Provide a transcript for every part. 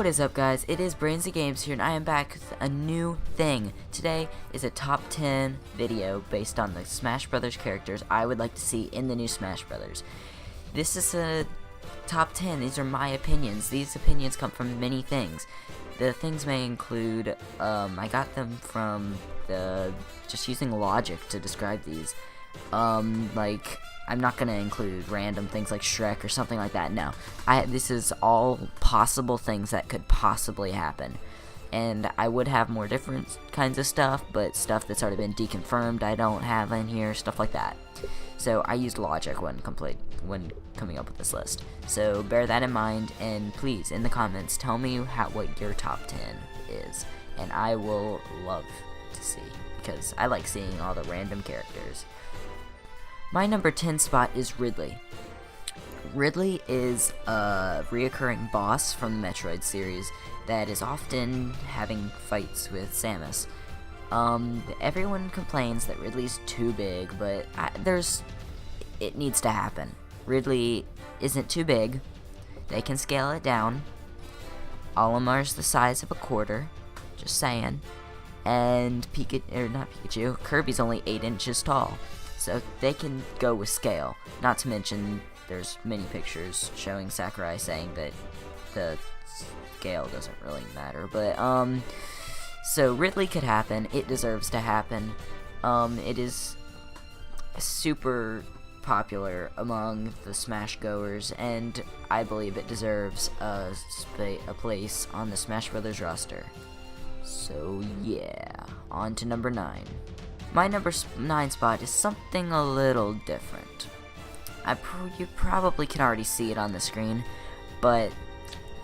is up, guys? It is Brainsy Games here, and I am back with a new thing. Today is a top 10 video based on the Smash Brothers characters I would like to see in the new Smash Brothers. This is a top 10. These are my opinions. These opinions come from many things. The things may include, I got them from just using logic to describe these. I'm not gonna include random things like Shrek or something like that. No, this is all possible things that could possibly happen, and I would have more different kinds of stuff, but stuff that's already been deconfirmed I don't have in here, stuff like that. So I used logic when coming up with this list. So bear that in mind, and please in the comments tell me what your top 10 is, and I will love to see, because I like seeing all the random characters. My number 10 spot is Ridley. Ridley is a reoccurring boss from the Metroid series that is often having fights with Samus. Everyone complains that Ridley's too big, but it needs to happen. Ridley isn't too big. They can scale it down. Olimar's the size of a quarter, just saying. And Kirby's only 8 inches tall. So they can go with scale. Not to mention, there's many pictures showing Sakurai saying that the scale doesn't really matter. But, so Ridley could happen. It deserves to happen. It is super popular among the Smash goers, and I believe it deserves a place on the Smash Brothers roster. So yeah, on to number 9. My number 9 spot is something a little different. You probably can already see it on the screen, but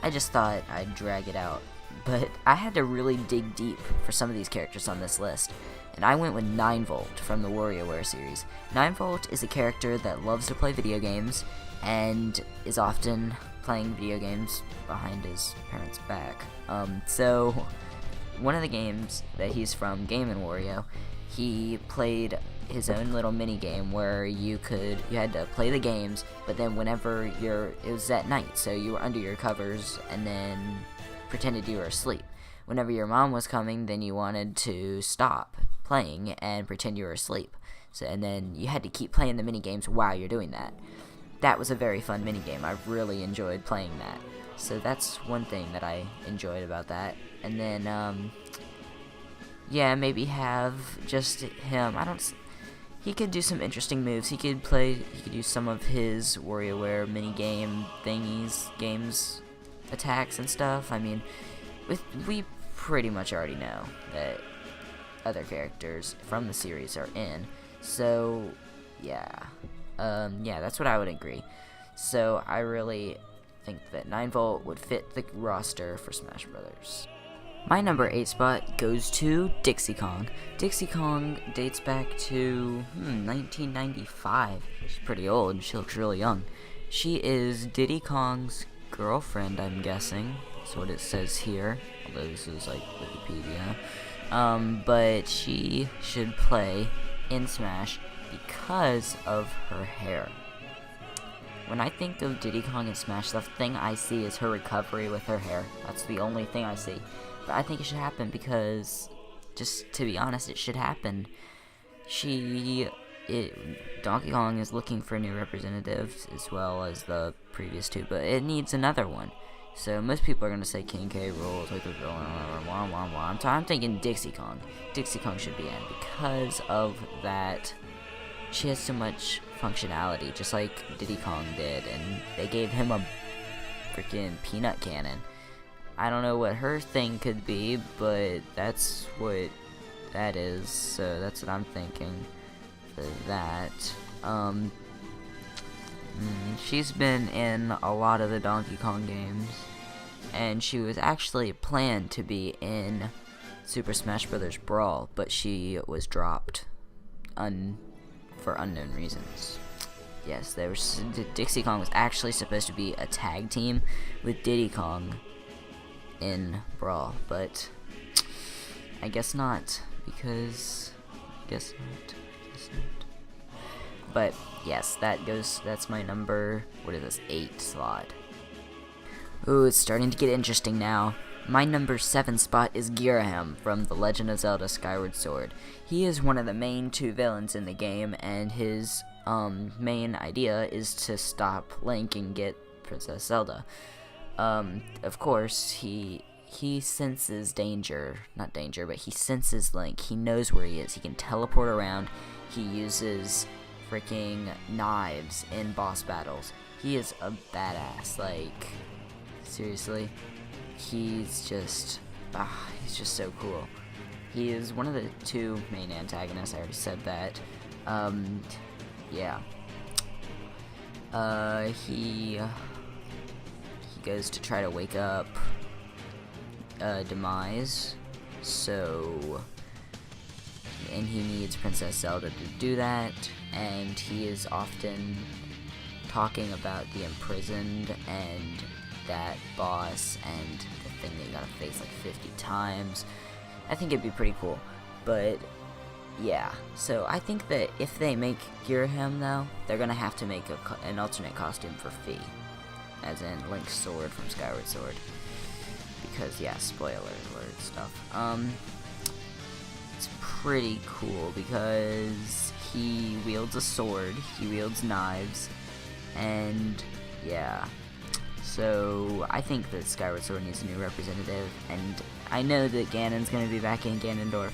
I just thought I'd drag it out. But I had to really dig deep for some of these characters on this list, and I went with Ninevolt from the WarioWare series. Ninevolt is a character that loves to play video games, and is often playing video games behind his parents' back. So one of the games that he's from, Game & Wario, he played his own little mini game where you had to play the games, but then whenever it was at night, so you were under your covers and then pretended you were asleep. Whenever your mom was coming, then you wanted to stop playing and pretend you were asleep. And then you had to keep playing the mini games while you're doing that. That was a very fun mini game. I really enjoyed playing that. So that's one thing that I enjoyed about that. And then yeah, maybe have just him. He could do some interesting moves. He could do some of his WarioWare minigame games, attacks and stuff. I mean, we pretty much already know that other characters from the series are in. So, yeah. Yeah, that's what I would agree. So, I really think that Ninevolt would fit the roster for Smash Brothers. My number 8 spot goes to Dixie Kong. Dixie Kong dates back to 1995. She's pretty old. She looks really young. She is Diddy Kong's girlfriend, I'm guessing. That's what it says here. Although this is like Wikipedia. But she should play in Smash because of her hair. When I think of Diddy Kong in Smash, the thing I see is her recovery with her hair. That's the only thing I see. But I think it should happen because, just to be honest, it should happen. Donkey Kong is looking for new representatives as well as the previous two, but it needs another one. So most people are going to say King K rules, I'm thinking Dixie Kong. Dixie Kong should be in because of that. She has so much functionality, just like Diddy Kong did, and they gave him a freaking peanut cannon. I don't know what her thing could be, but that's what that is, so that's what I'm thinking for that. She's been in a lot of the Donkey Kong games, and she was actually planned to be in Super Smash Bros. Brawl, but she was dropped for unknown reasons. Yes, Dixie Kong was actually supposed to be a tag team with Diddy Kong in Brawl, but I guess not, because I guess not. But yes, that's my number, 8 slot. Ooh, it's starting to get interesting now. My number 7 spot is Girahim from The Legend of Zelda Skyward Sword. He is one of the main 2 villains in the game, and his main idea is to stop Link and get Princess Zelda. Of course, he senses danger. Not danger, but he senses Link. He knows where he is. He can teleport around. He uses freaking knives in boss battles. He is a badass. Like, seriously. He's just so cool. He is one of the 2 main antagonists. I already said that. Yeah. He goes to try to wake up Demise, and he needs Princess Zelda to do that, and he is often talking about the imprisoned and that boss and the thing that you gotta face like 50 times. I think it'd be pretty cool, but yeah, so I think that if they make Girahim, though, they're gonna have to make an alternate costume for Fi, as in Link's sword from Skyward Sword, because yeah, spoiler alert stuff. It's pretty cool because he wields a sword, he wields knives, and yeah. So I think that Skyward Sword needs a new representative, and I know that Ganon's going to be back in Ganondorf,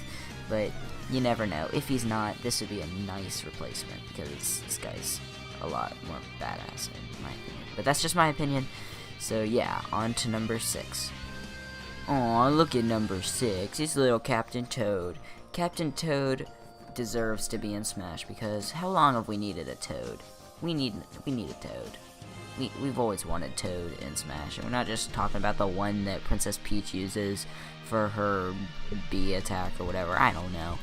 but you never know. If he's not, this would be a nice replacement, because this guy's a lot more badass in my opinion. But that's just my opinion. So yeah, on to number 6. Aw, look at number 6. He's little Captain Toad. Captain Toad deserves to be in Smash, because how long have we needed a Toad? We need a Toad. We've always wanted Toad in Smash, and we're not just talking about the one that Princess Peach uses for her B attack or whatever. I don't know.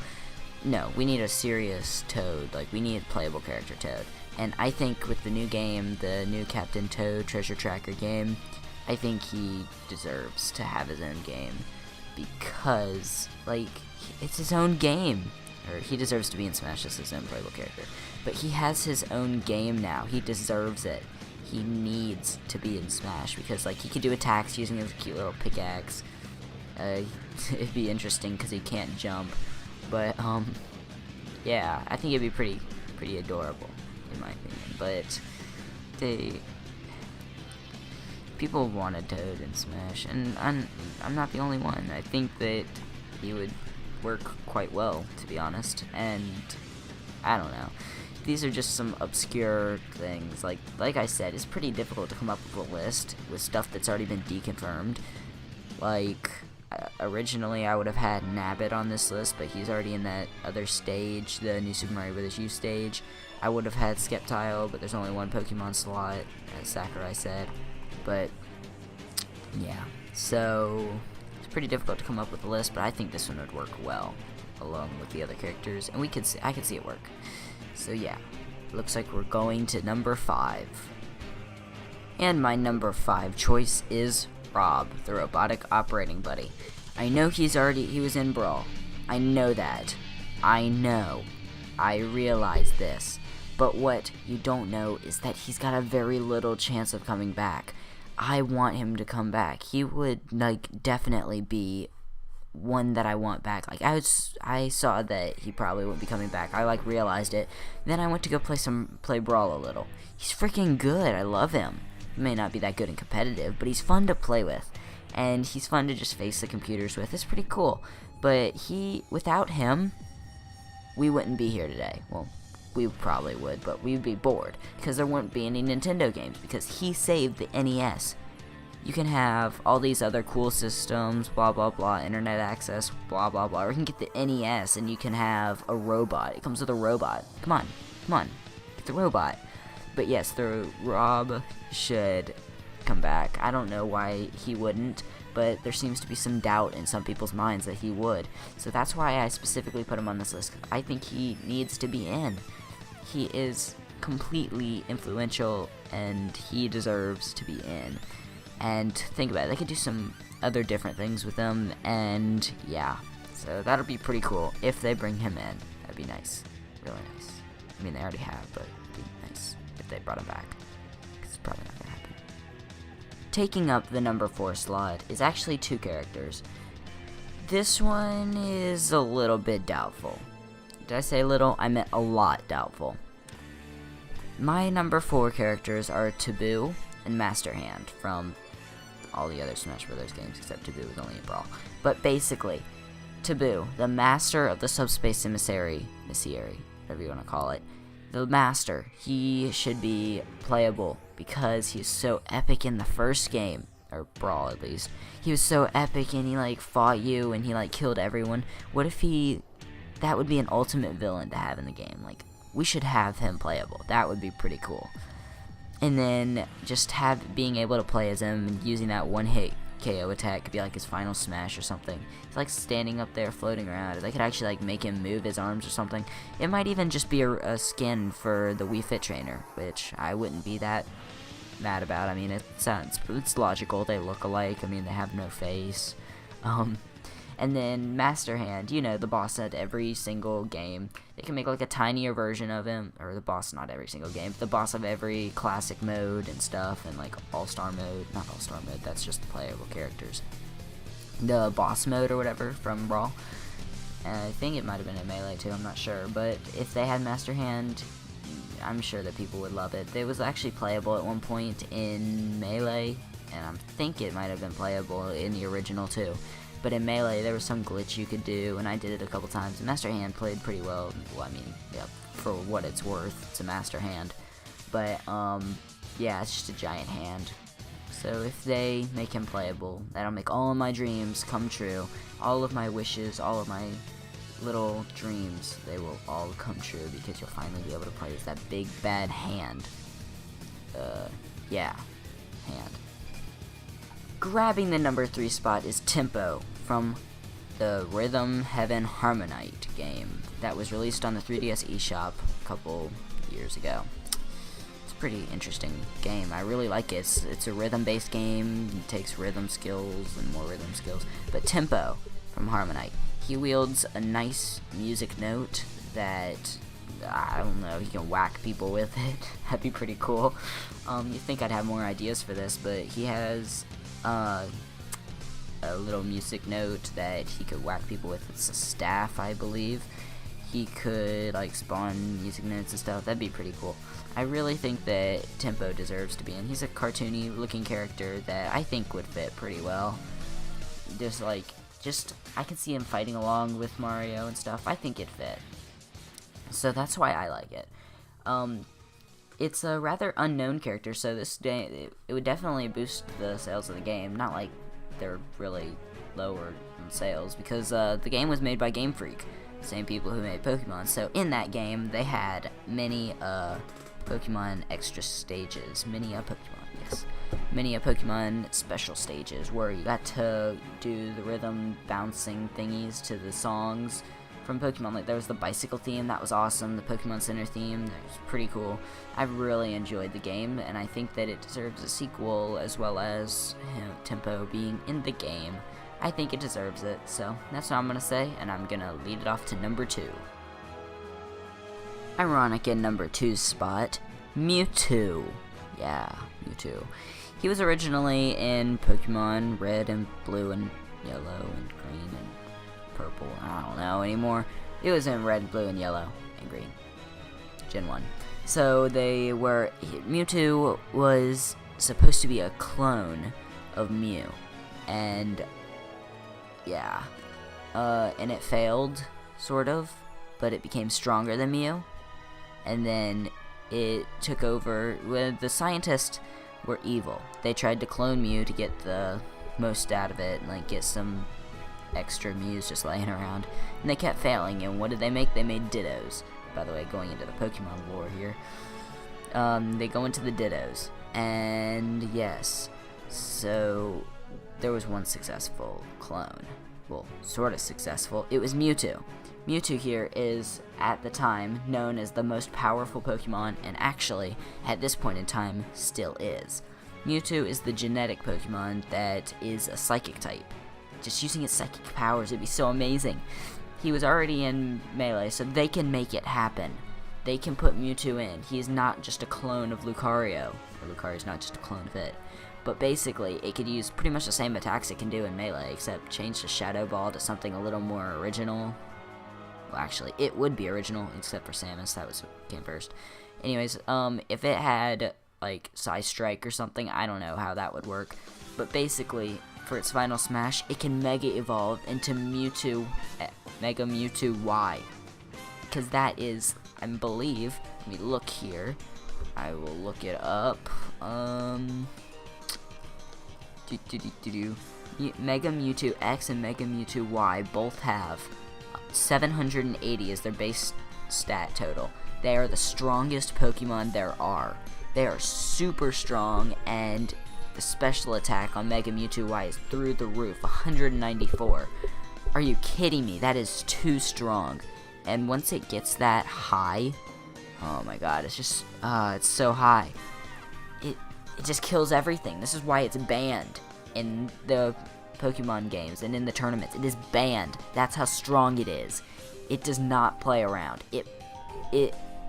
No, we need a serious Toad. Like, we need a playable character Toad. And I think with the new game, the new Captain Toad Treasure Tracker game, I think he deserves to have his own game, because, like, it's his own game. Or he deserves to be in Smash as his own playable character. But he has his own game now. He deserves it. He needs to be in Smash, because like he could do attacks using his cute little pickaxe. It'd be interesting because he can't jump, but yeah, I think it'd be pretty adorable in my opinion. But people wanted Toad in Smash, and I'm not the only one. I think that he would work quite well, to be honest, and I don't know. These are just some obscure things. Like I said, it's pretty difficult to come up with a list with stuff that's already been deconfirmed. Like, originally I would have had Nabbit on this list, but he's already in that other stage, the new Super Mario Bros. U stage. I would have had Skeptile, but there's only 1 Pokemon slot, as Sakurai said. But, yeah. So, it's pretty difficult to come up with a list, but I think this one would work well, along with the other characters, and I could see it work. So yeah, looks like we're going to number 5. And my number 5 choice is Rob, the robotic operating buddy. I know he was in Brawl. I know that. I know. I realize this. But what you don't know is that he's got a very little chance of coming back. I want him to come back. He would, like, definitely be one that I want back. Like, I saw that he probably wouldn't be coming back. I, like, realized it. Then I went to go play Brawl a little. He's freaking good. I love him. He may not be that good and competitive, but he's fun to play with. And he's fun to just face the computers with. It's pretty cool. But without him, we wouldn't be here today. Well, we probably would, but we'd be bored, because there wouldn't be any Nintendo games, because he saved the NES. You can have all these other cool systems, blah blah blah, internet access, blah blah blah, or you can get the NES and you can have a robot. It comes with a robot. Come on, get the robot. But yes, the Rob should come back. I don't know why he wouldn't, but there seems to be some doubt in some people's minds that he would. So that's why I specifically put him on this list. I think he needs to be in. He is completely influential, and he deserves to be in. And think about it, they could do some other different things with him, and yeah. So that'll be pretty cool if they bring him in. That'd be nice. Really nice. I mean, they already have, but it'd be nice if they brought him back. 'Cause it's probably not gonna happen. taking up the number 4 slot is actually 2 characters. This one is a little bit doubtful. Did I say little? I meant a lot doubtful. My number 4 characters are Taboo and Master Hand from all the other Smash Bros. Games, except Taboo was only in Brawl. But basically, Taboo, the master of the Subspace Emissary, whatever you want to call it, the master, he should be playable because he's so epic in the first game, or Brawl at least. He was so epic and he like fought you and he like killed everyone. What if that would be an ultimate villain to have in the game. Like, we should have him playable. That would be pretty cool. And then just being able to play as him and using that one hit KO attack could be like his final smash or something. He's like standing up there floating around. They could actually like make him move his arms or something. It might even just be a skin for the Wii Fit trainer, which I wouldn't be that mad about. I mean, it's logical. They look alike. I mean, they have no face. And then Master Hand, you know, the boss at every single game. They can make like a tinier version of him, or the boss, not every single game, but the boss of every classic mode and stuff, and like all-star mode, not all-star mode, that's just the playable characters. The boss mode or whatever from Brawl. And I think it might have been in Melee too, I'm not sure, but if they had Master Hand, I'm sure that people would love it. It was actually playable at one point in Melee, and I think it might have been playable in the original too. But in Melee, there was some glitch you could do, and I did it a couple times. And Master Hand played pretty well. Well, I mean, yeah, for what it's worth, it's a Master Hand. But, yeah, it's just a giant hand. So if they make him playable, that'll make all of my dreams come true. All of my wishes, all of my little dreams, they will all come true because you'll finally be able to play as that big, bad hand. Yeah, hand. Grabbing the number 3 spot is Tempo from the Rhythm Heaven Harmonite game that was released on the 3DS eShop a couple years ago. It's a pretty interesting game. I really like it. It's a rhythm-based game. It takes rhythm skills and more rhythm skills. But Tempo from Harmonite, he wields a nice music note that, I don't know, he can whack people with it. That'd be pretty cool. You'd think I'd have more ideas for this, but he has a little music note that he could whack people with. It's a staff, I believe. He could like spawn music notes and stuff. That'd be pretty cool. I really think that Tempo deserves to be in. He's a cartoony looking character that I think would fit pretty well. I can see him fighting along with Mario and stuff. I think it'd fit. So that's why I like it. It's a rather unknown character, so this day it would definitely boost the sales of the game. Not like they're really lower in sales, because the game was made by Game Freak, the same people who made Pokemon. So in that game, they had many Pokemon extra stages, many Pokemon special stages where you got to do the rhythm bouncing thingies to the songs from Pokemon. Like, there was the bicycle theme, that was awesome. The Pokemon Center theme, that was pretty cool. I really enjoyed the game, and I think that it deserves a sequel, as well as, you know, Tempo being in the game. I think it deserves it, so that's what I'm gonna say, and I'm gonna lead it off to number 2. Ironic in number 2's spot, Mewtwo. Yeah, Mewtwo. He was originally in Pokemon Red and Blue and Yellow and Green and Purple, I don't know anymore. It was in Red, Blue, and Yellow, and Green. Gen 1. So Mewtwo was supposed to be a clone of Mew. And, yeah. And it failed, sort of, but it became stronger than Mew. And then it took over. The scientists were evil. They tried to clone Mew to get the most out of it, and like get some extra Mews just laying around, and they kept failing. And what did they make? They made Dittos. By the way, going into the Pokemon lore here, they go into the Dittos, and yes, so there was one successful clone. Well, sort of successful. It was Mewtwo. Mewtwo here is, at the time, known as the most powerful Pokemon, and actually, at this point in time, still is. Mewtwo is the genetic Pokemon that is a Psychic type. Just using its psychic powers, it'd be so amazing. He was already in Melee, so they can make it happen. They can put Mewtwo in. He is not just a clone of Lucario. Or Lucario's not just a clone of it. But basically, it could use pretty much the same attacks it can do in Melee, except change the Shadow Ball to something a little more original. Well, actually, it would be original, except for Samus. That was came first. Anyways, if it had, like, Psy Strike or something, I don't know how that would work. But basically, for its final smash, it can Mega Evolve into Mewtwo, Mega Mewtwo Y. Because that is, I believe, let me look here. I will look it up. Mega Mewtwo X and Mega Mewtwo Y both have 780 as their base stat total. They are the strongest Pokemon there are. They are super strong, and the special attack on Mega Mewtwo Y is through the roof, 194. Are you kidding me? That is too strong. And once it gets that high, oh my god, it's just, it's so high. It just kills everything. This is why it's banned in the Pokemon games and in the tournaments. It is banned. That's how strong it is. It does not play around. It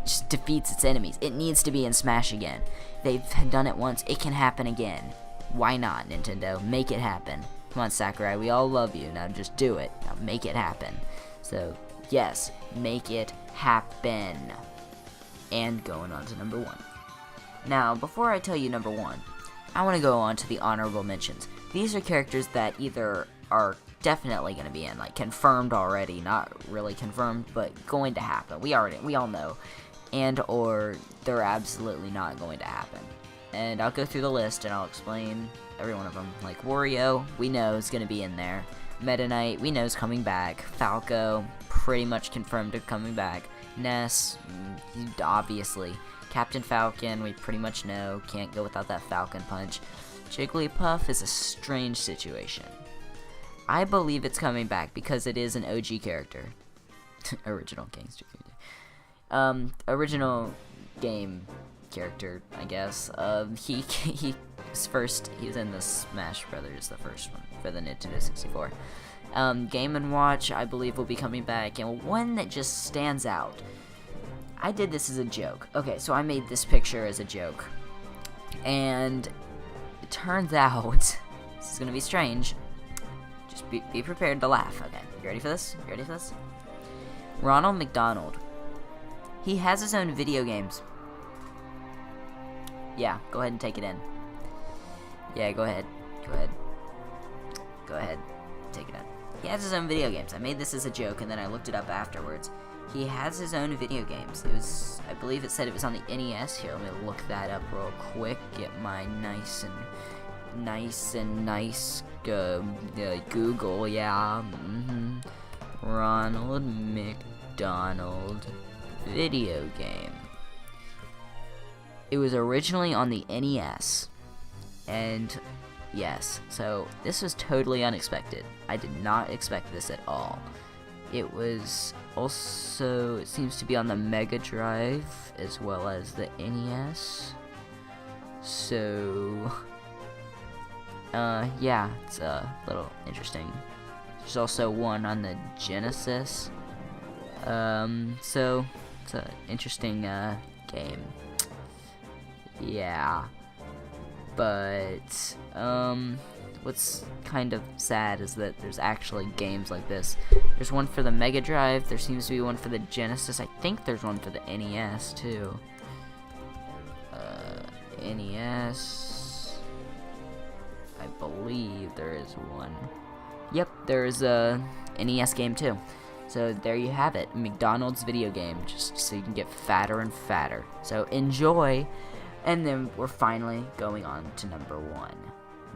just defeats its enemies. It needs to be in Smash again. They've done it once. It can happen again. Why not, Nintendo? Make it happen. Come on, Sakurai. We all love you. Now just do it. Now make it happen. So, yes, make it happen. And going on to number 1. Now, before I tell you number 1, I want to go on to the honorable mentions. These are characters that either are definitely going to be in, like, confirmed already, not really confirmed, but going to happen. We all know. And or they're absolutely not going to happen. And I'll go through the list and I'll explain every one of them. Like Wario, we know is going to be in there. Meta Knight, we know is coming back. Falco, pretty much confirmed to coming back. Ness, obviously. Captain Falcon, we pretty much know. Can't go without that Falcon Punch. Jigglypuff is a strange situation. I believe it's coming back because it is an OG character. Original gangster character. Original game character, I guess. He was in the Smash Brothers, the first one, for the Nintendo 64. Game & Watch, I believe, will be coming back. And one that just stands out. I did this as a joke. Okay, so I made this picture as a joke. And it turns out, this is going to be strange. Just be prepared to laugh. Okay, you ready for this? You ready for this? Ronald McDonald. He has his own video games. Yeah, go ahead and take it in. Yeah, go ahead. Go ahead. Go ahead. Take it in. He has his own video games. I made this as a joke, and then I looked it up afterwards. He has his own video games. It was, I believe it said it was on the NES. Here, let me look that up real quick. Get my nice Google. Yeah. Ronald McDonald video game. It was originally on the NES, and yes, so this was totally unexpected. I did not expect this at all. It was also, it seems to be on the Mega Drive as well as the NES. So, yeah, it's a little interesting. There's also one on the Genesis. So it's an interesting game. Yeah, but what's kind of sad is that there's actually games like this. There's one for the Mega Drive. There seems to be one for the Genesis. I think there's one for the NES too. NES. I believe there is one. Yep, there's a NES game too. So there you have it, McDonald's video game, just so you can get fatter and fatter. So enjoy, and then we're finally going on to number 1.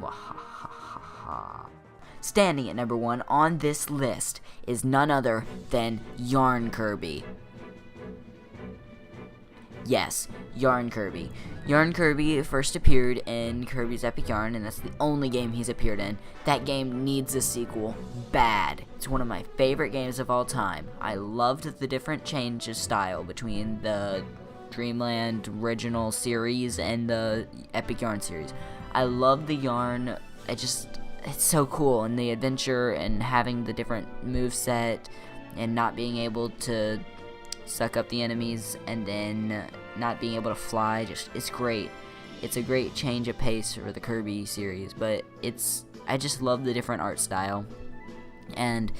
Wahahaha. Standing at number 1 on this list is none other than Yarn Kirby. Yes, Yarn Kirby. Yarn Kirby first appeared in Kirby's Epic Yarn, and that's the only game he's appeared in. That game needs a sequel bad. It's one of my favorite games of all time. I loved the different change of style between the Dreamland original series and the Epic Yarn series. I love the yarn. It's so cool, and the adventure and having the different moveset and not being able to suck up the enemies and then not being able to fly, it's great. It's a great change of pace for the Kirby series, but I just love the different art style. And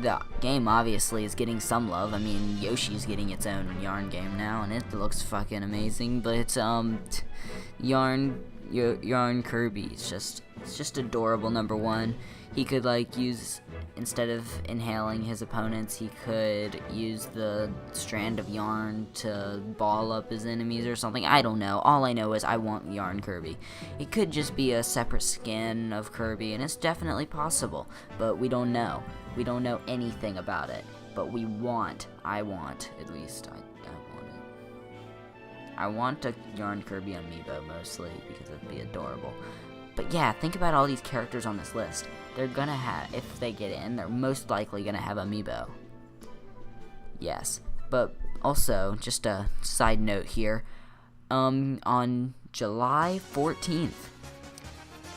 the game obviously is getting some love. I mean, Yoshi's getting its own Yarn game now, and it looks fucking amazing. But it's Yarn Kirby. It's just adorable. Number one, he could like use, instead of inhaling his opponents, he could use the strand of yarn to ball up his enemies or something. I don't know. All I know is I want Yarn Kirby. It could just be a separate skin of Kirby, and it's definitely possible, but we don't know. We don't know anything about it, but I want, at least, I want it. I want a Yarn Kirby amiibo, mostly, because it'd be adorable. But yeah, think about all these characters on this list. They're gonna have, if they get in, they're most likely gonna have amiibo. Yes, but also, just a side note here, on July 14th,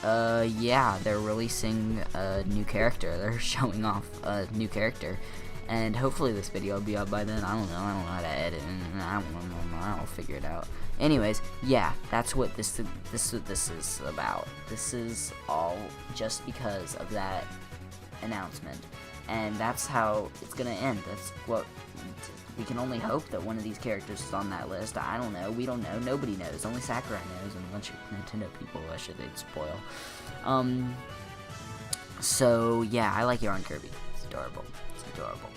yeah, they're releasing a new character. They're showing off a new character, and hopefully this video will be up by then. I don't know how to edit, and I'll figure it out. Anyways, yeah, that's what this is about. This is all just because of that announcement, and that's how it's gonna end. That's what we can only hope, that one of these characters is on that list. I don't know. We don't know. Nobody knows. Only Sakurai knows, and a bunch of Nintendo people. I should they'd spoil. So yeah, I like Yarn Kirby. It's adorable. It's adorable.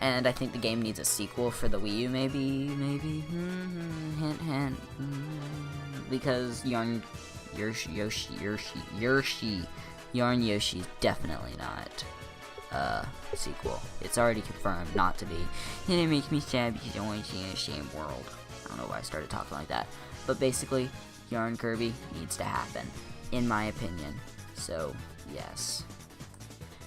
And I think the game needs a sequel for the Wii U, maybe, hint, hint, because Yarn Yoshi is definitely not a sequel. It's already confirmed not to be. And it makes me sad because I want to see in the same world. I don't know why I started talking like that, but basically, Yarn Kirby needs to happen, in my opinion. So, yes.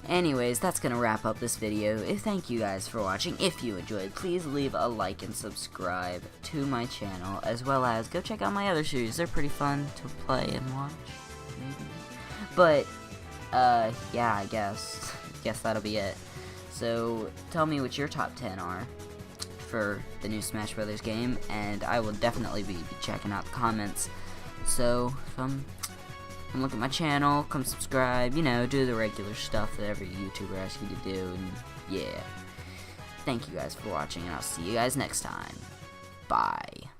Anyways, that's gonna wrap up this video. Thank you guys for watching. If you enjoyed, please leave a like and subscribe to my channel, as well as go check out my other series. They're pretty fun to play and watch, maybe. But, yeah, I guess that'll be it. So, tell me what your top 10 are for the new Smash Brothers game, and I will definitely be checking out the comments. So, come look at my channel, come subscribe, you know, do the regular stuff that every YouTuber asks you to do, and yeah. Thank you guys for watching, and I'll see you guys next time. Bye.